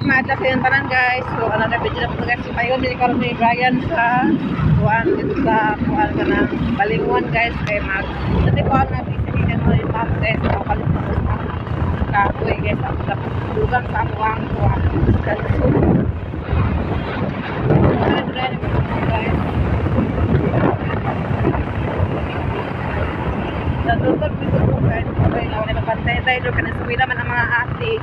maadla sa yung tanan guys. So another video na po guys. So payon din karon ni Brian sa kuan dito sa kuan ka ng Balingwan guys kay mag. Dati ko ang nabisikan mo yung map guys. Kapalit ko sa kahoy guys. Ang dugang sa amuang kuan. So guys. Natutol dito po guys. Okay, nawa na pantay tayo kana suwila man ang mga ate.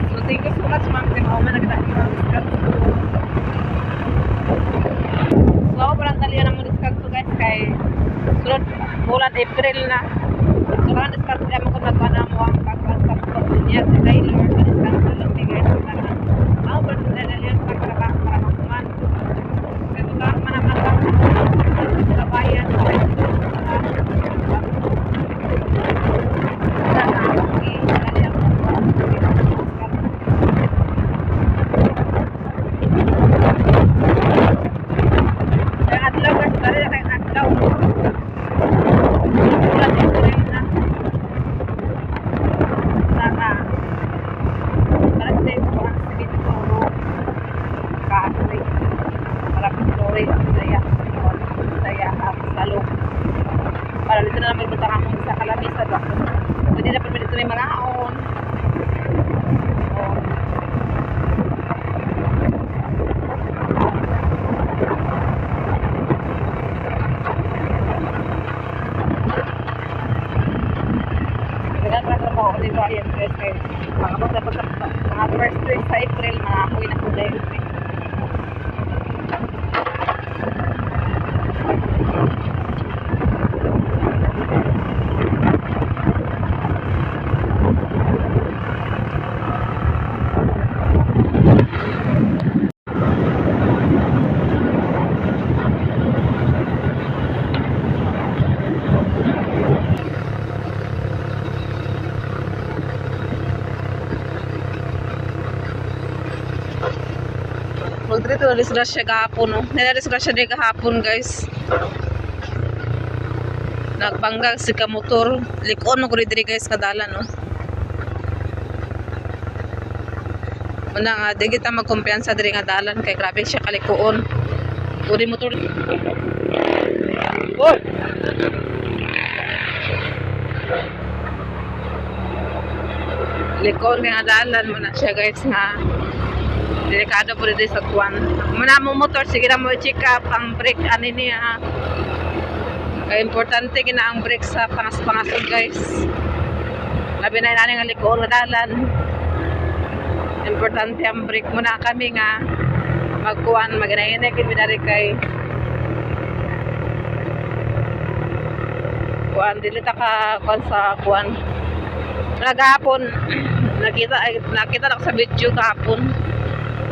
So thank you so much ma'am kay mao man nagdahil so parang dali na mo discount guys kay sunod bulan April na so kan discount kaya mo kung nagkuha na mo ang pagkuhan sa niya sa Taylor sa discount lang ni guys ako parang dali yan sa karabas para makuman kaya ito lang manamang sa bayan para dito na naman butang ako sa kalamisa ba pwede na pwede dito may mga haon kaya para trabaho ko diba yan guys kaya mga first week sa April mga ako'y na po dahil Dito disgrasya kahapon no. Disgrasya din kahapon guys. Nagbangga si ka motor. Likon mo ko diri guys kadalan no. Una nga di kita magkumpiyansa diri nga dalan kay grabe siya kalikuon. Uri motor. Oy. Likon nga dalan mo na siya guys nga. Delikado po dito sa kuwan. Muna mo motor, sige na mo i-check up ang brake ani niya. Kaya importante gina ang brake sa pangas-pangasod guys. Labi na inani nga likoon nga dalan. Importante ang brake muna kami nga magkuwan, maginahinay kami na rin kay kuwan, dilita ka kuwan sa kuwan. Nagahapon, nakita lang sa video kahapon.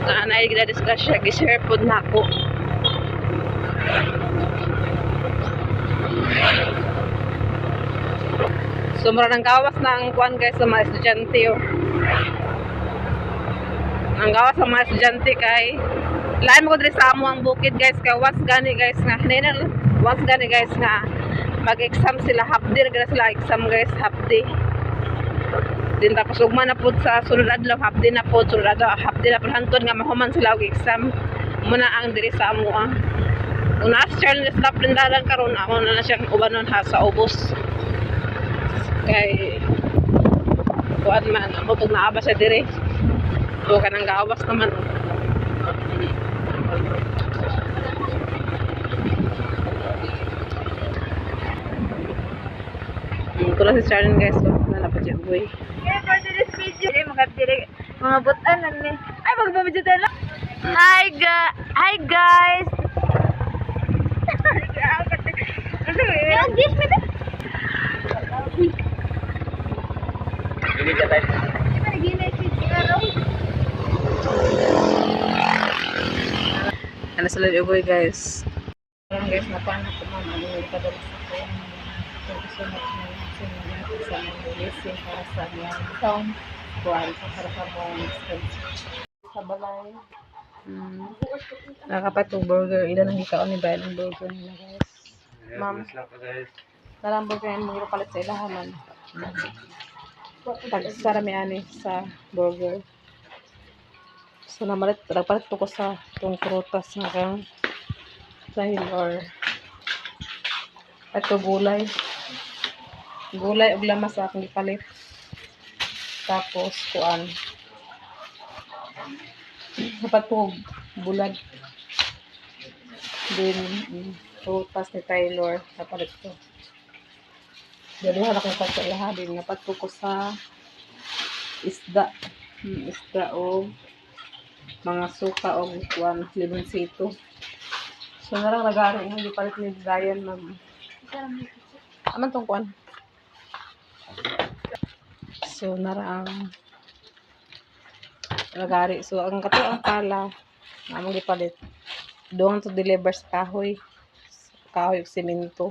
Na na-discuss siya, gi-share po na ako. So, marang gawas na ang kuwan guys sa mga estudyante. Oh. Ang gawas sa mga estudyante kay lain mo ko diri sa amo ang bukid guys kay once gani guys nga mag-exam sila half day gana sila exam guys half day. Din tapos ugma na pud sa sulod adlaw half day na pud sulod adlaw half day na pud hantod nga mahuman sila og exam muna ang diri sa amo una after na stop pindalan karon ako na siyang ubanon ha sa ubos kay kuan man mo pud naaba sa diri o kanang gawas naman ito na si Sharon guys so nalapad siya boy. Yeah, for this video, magkabdiri mga butan lang ni. Ay, magbabidyo tayo lang. Hi guys. Yan, this minute. Ini jatah. Gimana gini sih? Ano sila yung boy guys. Guys, napanak ko ma'am. Ano yung padalas ako. Thank you so much na sa mga blessing para sa mga sound kuwan sa para sa mga sa balay Nakapat yung burger. Ilan ang ikaw ni Brian ang burger nila guys. Ma'am. Narang burger yung mga palit sa ilahaman. Sarami ani sa burger. So nagpalit po ko sa itong prutas nga kang dahil or ito gulay. Gulay ug lamas sa akong ipalit. Tapos kuan. Dapat po bulag. Then prutas ni Taylor napalit ko. Dalihan akong sa ilaha din dapat po ko sa isda. Isda o mga suka o kuan limonsito. So narang nagari nga gipalit ni Brian ma'am. Aman tong kuan. So narang nagari. So ang katuang pala among gipalit. Doon to deliver sa kahoy. Kahoy ug semento.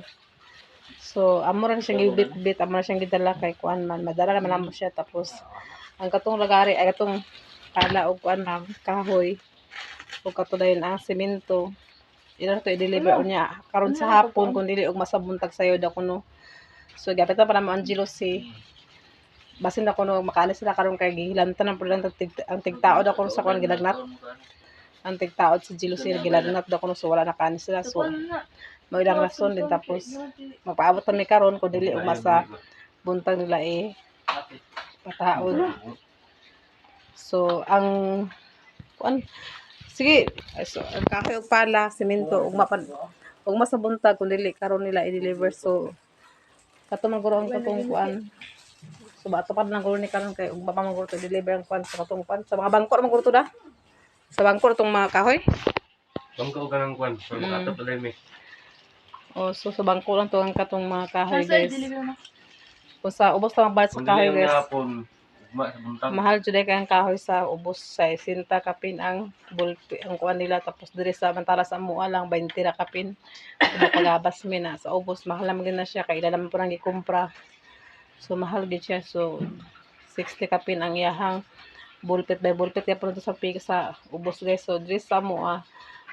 So amo ra siyang gibit-bit, amo ra siyang gidala kay kuan man. Madala naman amo siya tapos ang katong lagari ay katong pala og kuan lang kahoy. Ug katudayon ang semento. Ila to i-deliver niya karon sa hapon kun dili og masabuntag sayo da kuno. So gapit pa naman ang jealousy. Basin ako no makaalis sila karon kay gihilantan ang pulang ang tigtaod ako sa kuan gilagnat. Ang tigtaod sa jealousy gilagnat da kuno so wala na kanis sila. So mo ilang rason din tapos magpaabot kami karon kun dili og masa buntag nila pataod. So ang kuan sige, so ang kahoy og pala, semento ug masabuntag kun dili karon nila i-deliver. So kato man guro ang katong kuan. So bato pa nang guro ni karon kay ug pa man guro to deliver ang kuan sa katong kuan. Sa mga bangko man guro to da. Sa bangko tong mga kahoy. Bangko ka ng kuan, so makatap na mi. Oh, so sa bangko lang to ang katong mga kahoy guys. O sa ubos ta ang sa kahoy guys. Mahal jud kay ang kahoy sa ubos sa 60 kapin ang bulpi ang kuan nila tapos diri sa mantala sa mua lang 20 ra kapin. Pagabas mi na sa ubos mahal man na siya kay ila naman po nang gikumpra. So mahal gid siya so 60 kapin ang iyahang bulpit by bulpit ya po sa pig sa ubos guys. So diri sa mua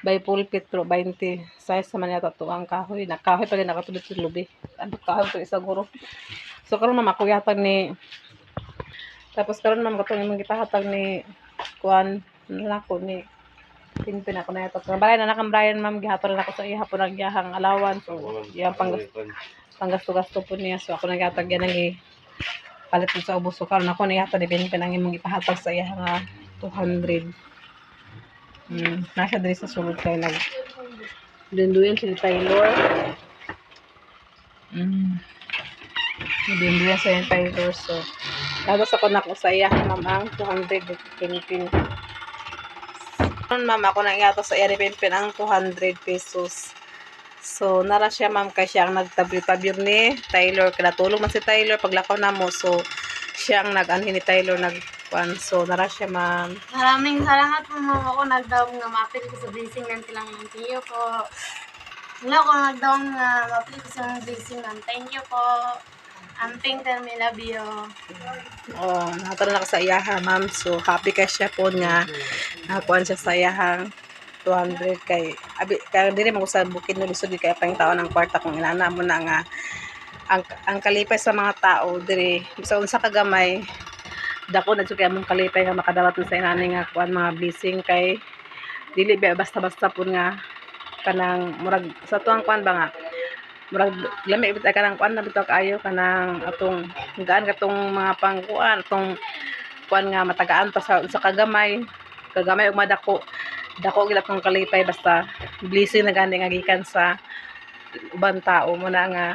by pulpit pero 20 size sa man yata to ang kahoy. Na kahoy pa gyud nakatulid sa lubi. Ano kahoy to isa guro. So karon na makuyatan ni tapos karon man katong imong gipahatag ni kuan nako ni pinpin ako na ito. Balay na nakang Brian ma'am gihatod na ako sa iya hapon ang iyahang alawan. So iyang panggasto-gasto po niya. So ako naghatag yan ang palit po sa ubos. So karon ako naghatag ni pinpin ang imong gipahatag sa iya nga 200. Nasa diri sa sulod kay nag dunduyan si Taylor. Dunduyan sa yung Taylor. So tapos ako na ko sa iya ma'am ang 200 pinpin. Ma'am ako na nga to sa iya ni pinpin ang 200 pesos. So nara siya ma'am kay siya ang nagtabi-tabi ni Taylor. Kinatulong man si Taylor paglakaw na mo. So siya ang nag-anhin ni Taylor nagkuan. So nara siya ma'am. Maraming salamat po ma'am ako nagdawang nga mapil ko sa blessing ng tilang tiyo po. Wala ko nagdawang nga mapil ko sa blessing ng thank you po. Amping tell me love you. Oh, nakatala na ko sa iyaha ma'am. So happy ka siya po nga nakakuan siya sa iyahang 200 kay abi kay diri man ko sa bukid no lisod kay pang taon ang kwarta kung inana mo na nga ang kalipay sa mga tao diri sa unsa ka gamay dako na jud kay among kalipay nga makadawat sa inani nga kuan mga blessing kay dili ba basta-basta pud nga kanang murag sa tuang kuan ba nga murag lami bit kanang kuan na bitaw kaayo kanang atong gaan katong mga pangkuan atong kuan nga matagaan ta sa kagamay ug madako dako gid atong kalipay basta blessing na gani nga gikan sa ubang tao mo na nga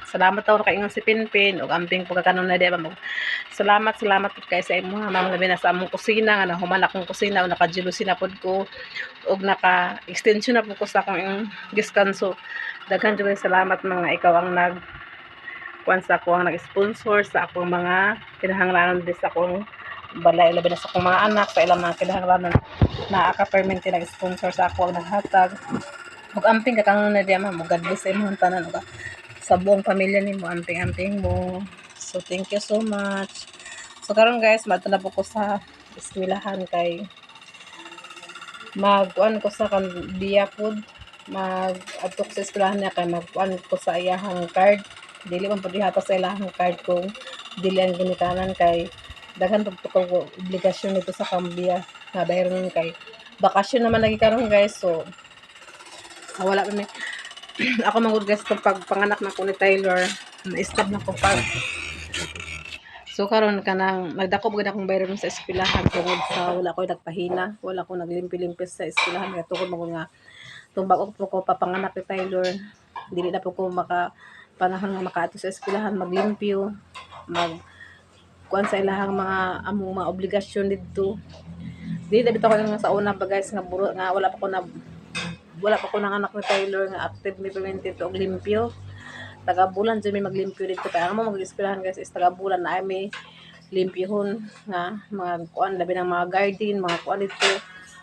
salamat taw kay ingon si Pinpin ug amping pagkakanon na di ba mo salamat kay sa imo ma'am labi na sa among kusina nga nahuman akong kusina ug naka-jealousy na pod ko ug naka extension na pod ko sa akong descanso daghan jud salamat mga ikaw ang nag kuan sa ako ang nag-sponsor sa akong mga kinahanglanon din sa akong balay labi na sa akong mga anak sa ilang mga kinahanglanon na aka-permanent nag-sponsor sa ako ang naghatag ug amping kakang na diya mo God bless sa imong tanan ug sa buong pamilya nimo amping mo. So thank you so much. So karon guys madto na po ko sa eskwelahan kay magkuan ko sa kan biya pod, mag-atok sa eskwelahan niya kay magkuan ko sa iyahang card. Dili man pud ihatag sa ilahang card kung dili ang ginikanan kay daghan pud ko obligasyon nito sa kambiya nga bayron kay bakasyon naman lagi karon guys. So wala pa may ako mangud guys kung pag panganak na ko ni Taylor na-stop na ko pag so karon kanang nagdako gud akong bayron sa eskwelahan tungod sa wala ko nagpahina, wala ko naglimpi-limpi sa eskwelahan kay tungod mo nga tumbag po ko papanganak ni Taylor, dili na po ko maka panahon nga makaato sa eskwelahan maglimpyo, mag kuan sa ilahang mga among mga obligasyon didto. Dili na bitaw ko nga sa una pa guys nga buro nga wala pa ko nang anak ni Taylor nga active mi permanente og limpyo. Taga-bulan dyan may maglimpyo dito. Kaya ang mga mag-eskwelahan guys is taga-bulan na ay may limpyhon nga mga kuan, labi ng mga garden, mga kuan dito.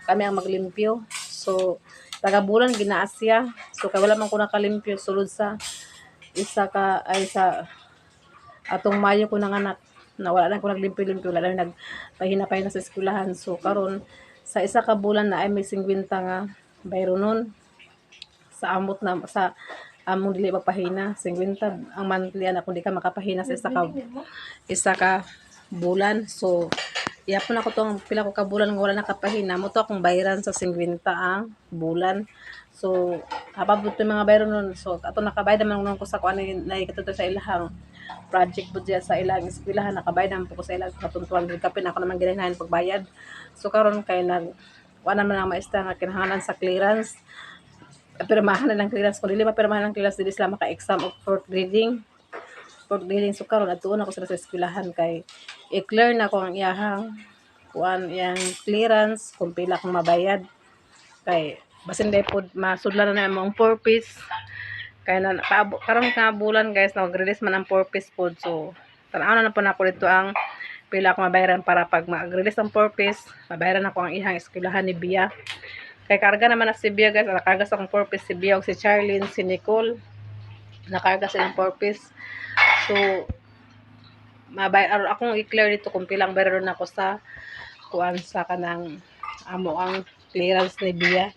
Kami ang maglimpyo. So, taga-bulan ginaasya. So, kaya wala man ko nakalimpyo. Sulod sa isa ka, ay sa atong Mayo ko nanganak na wala na ko naglimpyo-limpyo. Wala na nagpahina-pahina sa eskwelahan. So, karon sa isa ka bulan na ay may 50 nga bayro nun. Sa amot na, sa among dili magpahina 50 ang monthly ana kung di ka makapahina sa isa ka bulan. So yapon ako tong pila ko ka bulan nga wala nakapahina mo to akong bayaran sa 50 ang bulan. So hababot yung mga bayro nun. So ato nakabayad naman nun ko sa kuan na ikatuto sa ilahang project budget sa ilang eskwelahan, nakabayad naman po ko sa ilang katuntuan gid kapin ako naman ginahinahon pagbayad. So karon kay nag kuan naman ang maestra nga kinahanglan sa clearance, pirmahan na lang clearance. Kung dili mapirmahan ng clearance, dili sila maka-exam of fourth grading. So karon adtuon ako sila sa eskwelahan kay i-clear na ko ang iyahang kuan iyang clearance kung pila kong mabayad. Kay basin day pod masudlan na among purpose. Kay na karon nga bulan guys nag-release man ang purpose pod. So tan-aw na po nako dito ang pila akong mabayaran para pag mag-release ang purpose, mabayaran ako ang ihang eskwelahan ni Bia. Kay karga naman na si Bia guys, nakarga sa akong purpose si Bia o si Charlene, si Nicole. Nakarga silang purpose. So, akong i-clear dito kung pilang bayaran ako sa kuan sa kanang amo ang clearance ni Bia.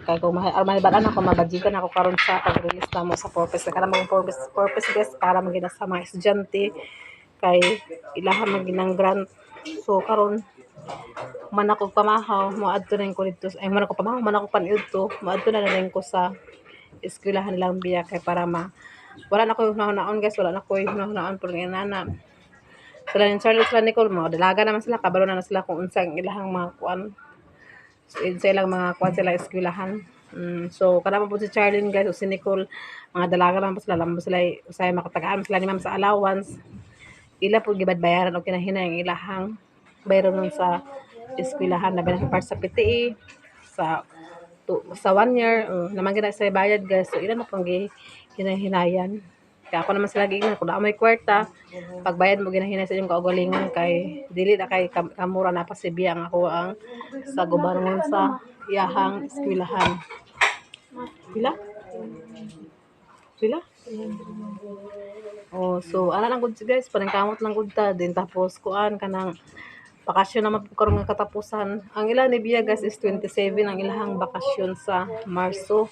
Kaya kung mahibagan ako, mabadjikan ako karon sa pag-release na mo sa purpose. Kaya naman purpose guys, para magina sa mga estudyante. Kay ilahan maginang grant. So, karon man ako pamahaw, moadto na ko dito. Ay, man ako pamahaw, man ako paniud to. Moadto na lang ko sa eskwelahan lang Bia kay para wala na ko naon guys, wala na ko naon por nga nana. Sila ni Charles sila Nicole, mga dalaga naman sila, kabalo na sila kung unsang ilahang mga kuan. So, sa ilang mga kuan sila eskwelahan. So, kada po si Charlene guys, o si Nicole, mga dalaga naman po sila, lamang sila, usay makatagaan sila ni ma'am sa allowance. Ila po gibad bayaran o kinahinay ang ilahang bayro nun sa eskwelahan na binang part sa PTE sa 1 year naman gina sa bayad guys. So ilan mo pang ginahinayan kaya ako naman sila gignan kung may kwarta pagbayad mo ginahinay sa inyong kaugalingon kay dili na kay kamura na pa si Bia ang ako ang sa gobyerno sa iyahang eskwelahan. Pila? So ana lang gud guys, paningkamot lang gud ta din tapos kuan kanang bakasyon naman po karon nga katapusan. Ang ilang ni Bia guys is 27 ang ilahang bakasyon sa Marso.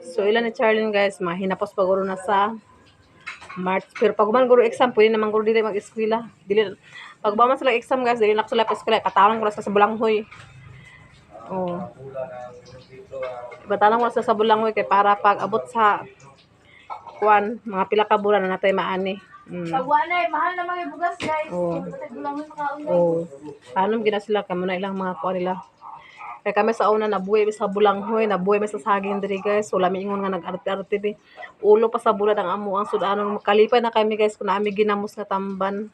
So ilan ni Charlene guys mahinapos paguro na sa March. Pero pag man guro exam pwede naman guro dili mag-eskwela. Dili pag ba man sila exam guys dili na sila pa eskwela katawan ko sa Bulanghoy. Ibatanong ko sa Bulanghoy kay para pag abot sa kuan mga pila ka bulan na natay maani. Pag wala mahal na mga bugas guys. Paano gina sila kamo na ilang mga kuan nila. Kaya kami sa una nabuhi sa Bulanghoy, nabuhi sa saging diri guys. So lami ingon nga nag-arte-arte bi. Ulo pa sa bulad ang amo ang sudanon. Kalipay na kami guys kun ami ginamos nga tamban.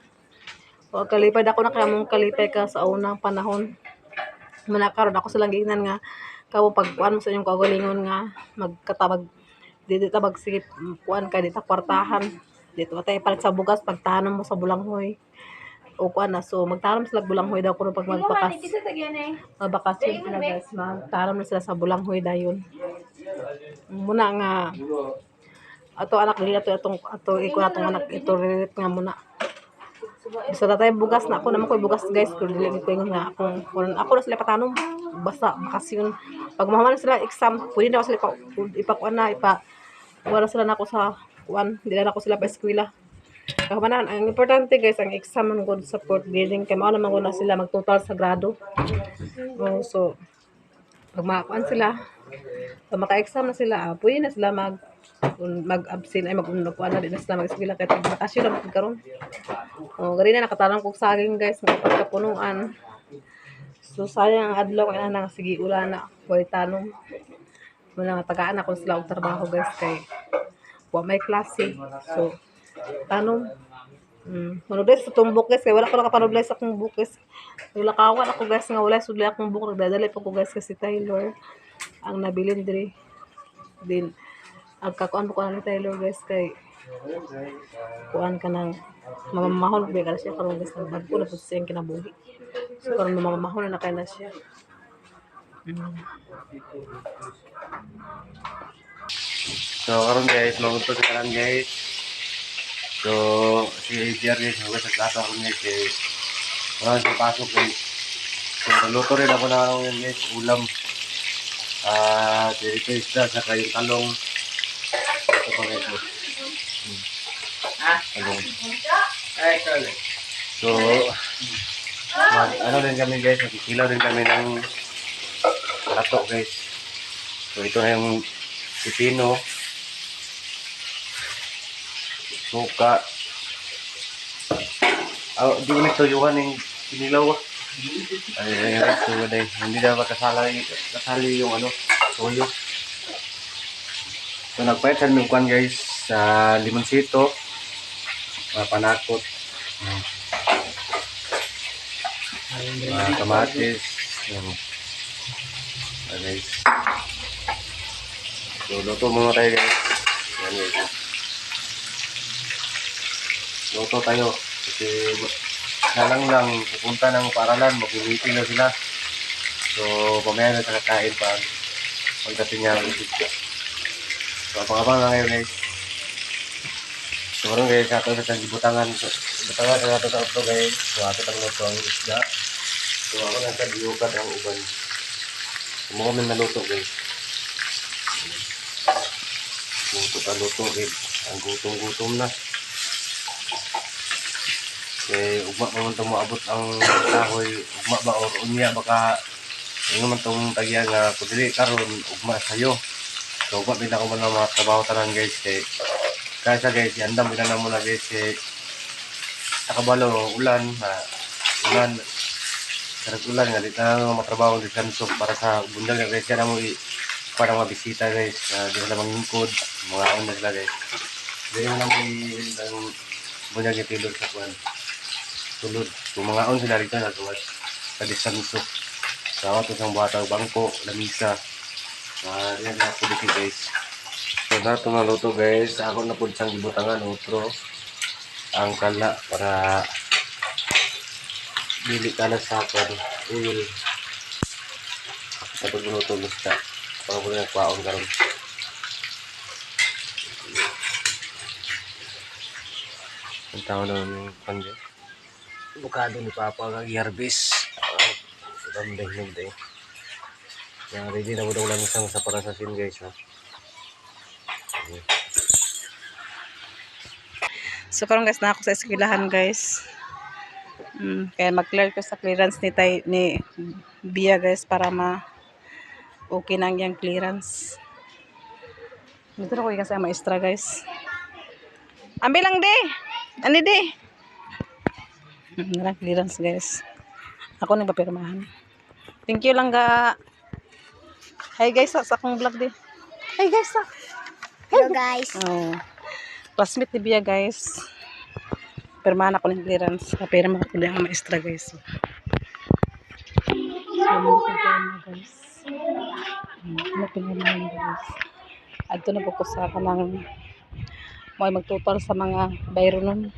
So kalipay ako na kay among kalipay ka sa unang panahon. Manakaron ako silang gignan nga kawo pag kuan mo sa inyong kaugalingon nga magkatabag dito tabag sige kuan kay dito kwartahan. Dito tayo palit sa bugas pagtanom mo sa Bulanghoy o kuan na so magtanom sila Bulanghoy daw kuno pag magbakasyon sila guys magtanom na sila sa Bulanghoy dayon muna nga ato anak dili ato iko atong anak ito ririt nga muna Basta na tayo bugas na ako naman ko bugas guys. Pero dili ko yung nga ako na sila patanong. Basta bakasyon. Pag mahuman na sila exam, pwede na ako sila ipakuan na wala sila na ako sa kuan. Hindi na ako sila pa eskwela. Kahumanan, ang importante guys, ang exam man gud sa fourth grading kay mao naman gud na sila magtotal sa grado. Oh, so pag makakuan sila, pag maka-exam na sila, pwede na sila mag-absent ay mag-unakuan na din na sila mag-eskwela kay bakasyon na magkaroon. Oh, gari na nakatanong ko sa akin guys, magpagkapunuan. So sayang ang adlaw kay nang sige ulan na way tanong. Wala tagaan ako sila og trabaho guys kay wa may klase. So tanong manubes sa tumbok guys kay wala ko nakapanubay sa akong book guys. Wala kawan ako guys nga wala sudli akong book nagdadala pa ko guys kasi Taylor ang nabilin diri. Din ang kakuan ko ni Taylor guys kay kuan ka nang mamamahon ba ka siya karon guys nagbago na pud siya kinabuhi. So karon mamamahon na kay na siya. So karon guys, magunto sa karon guys. So si AJR guys, huwag sa plato ako guys kay wala sa pasok guys. So naluto rin ako na ngayon guys, ulam. Dito isda sa kayong talong. Ito pa guys. Talong. So ano rin kami guys, magkikilaw rin kami ng plato guys. So ito na yung pipino, suka. Di ko nagtuyuhan yung pinilaw. Ay, hindi dapat kasali yung toyo. So nagpahit sa minukan guys sa limonsito, panakot, kamatis, guys. So luto muna tayo guys. Yan guys. Luto tayo kasi lang pupunta ng paaralan, mag-meeting na sila. So mamaya na kakain pagdating niya. So abang-abang na ngayon guys. So karon guys, ato sa butangan sa ato sa auto guys. So ato tang luto ang isda. So ako na sa biyukat ang uban. So mo kami naluto guys. Luto guys. Ang gutom na. Kaya ugma pa man itong maabot ang kahoy, ugma ba or unya baka yun naman itong tagyan nga kudili karon ugma sa'yo. So ugma din ako man ng mga trabaho tanan guys kaya sa guys, iandam din na muna guys nakabalo, ulan karag ulan nga dito na mga trabaho di kansok para sa bundal nga guys yan mo para mabisita guys di na mangingkod, mga on na sila guys di na naman ang bunyag yung tilod sa kuwan tulod. Kung mga on sila rito nagawas sa disansok. Sa ato sang buhatag bangko, lamisa. Yan na po dito guys. So na ito maluto guys. Ako na po sang gibutangan utro. Ang kala para dili ka na sa oil. Tapos luto gusta. Para po na nagpaon karon. Ang tawag naman yung panje. Bukado ni Papa ang i-harvest. Ang dahil day. Kaya ready na mo daw lang isang sa para sa sin guys. Ha? So karon guys na ako sa eskwelahan guys. Kaya mag-clear ko sa clearance ni Bia guys para okay na ang clearance. Dito na ko kasi ang maestra guys. Ambil lang de. Ani de. Nara clearance guys. Ako nang papirmahan. Thank you lang ga. Hi guys sa akong vlog di. Hi guys sa. Hello guys. Oh. Classmate ni Bia guys. Pirmahan ako ng clearance. Papirma ko lang ang maestra guys. So mo ko guys. Napinamahan guys. Adto na po ko sa kanang may magtotal sa mga bayro nun.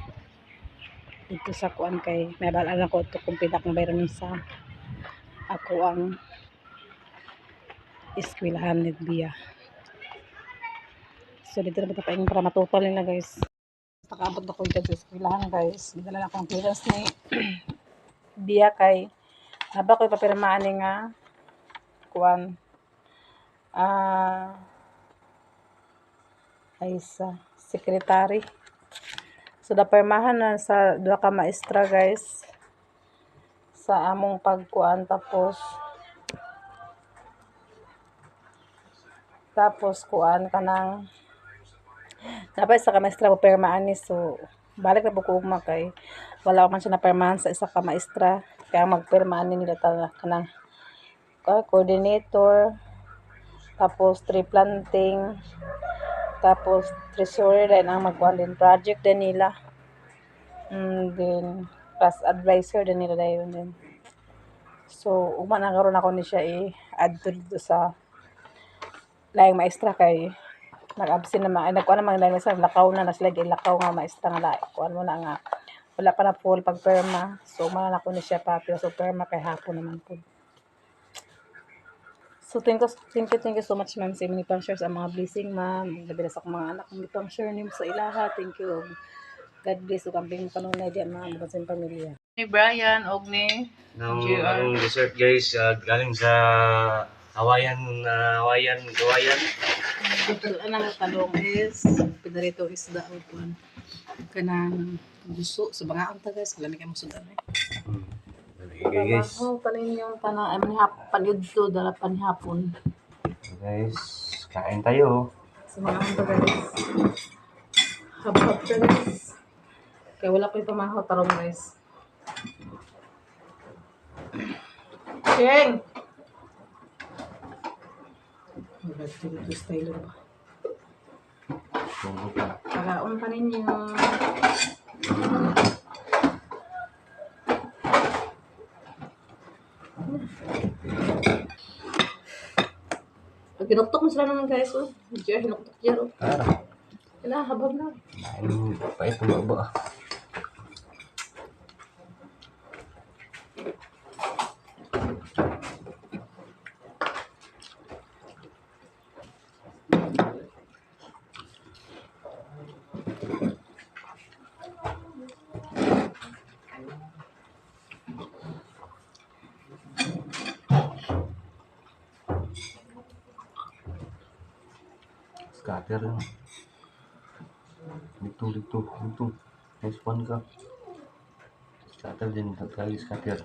Dito sa kuan kay may balaan ko ito kung pinakang bayro nun sa ako ang eskwelahan ni Bia. So dito na ba tayo para matotal nila guys. Pakaabot ako dyan sa eskwelahan guys. Gidala na akong clearance ni Bia kay haba ko ipapirmaan ni nga kuan ay sa secretary. So napirmahan na sa duha ka maestra guys sa among pagkuan tapos kuan kanang dapat sa ka maestra po pirmaan ni so balik na po ko ugma kay wala man siya napirmahan sa isa ka maestra kaya magpirmaan ni nila kanang coordinator tapos tree planting tapos treasurer din ang magkuhan din project din nila then class advisor din nila dayon din so ugma na karon ako ni siya i-add to dito sa laing maestra kay nag-absent naman ay nagkuhan naman dahil sa lakaw na sila gilakaw nga maestra nga laing kuhan mo na nga wala pa na full pagperma so man ako ni siya papi so perma kay hapon naman po. So thank you so much ma'am sa imong pang-share sa mga blessing ma'am. Labi na sa akong mga anak mo pang-share nimo sa ilaha. Thank you. God bless ug kamping kanunay diyan mga sa pamilya. Ni Brian og ni Ang dessert guys, galing sa Hawaiian. Ito ang talong is pinarito isda o kuan kanang gusto sa mga anta guys kalami kay mo sudan Okay guys. Tanin yung tanang panidto dala panhapon. Guys, kain tayo. Sa mga anta guys. Hab-hab ka guys. Kaya wala ko yung pamahaw tarong guys. Cheng! Ito style ba? Pagaon pa ninyo. Pag hinuktok mo sila naman guys, oh. Diyan, hinuktok diyan, oh. Kailangan habab na. Pait mo ba? Scatter lang. Dito. Respond ka. Scatter din. Kali scatter.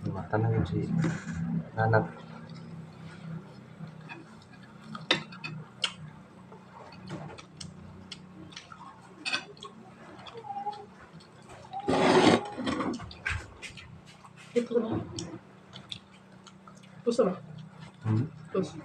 Mata na yun si Nanag. Ito na. Puso na. Hmm? Puso.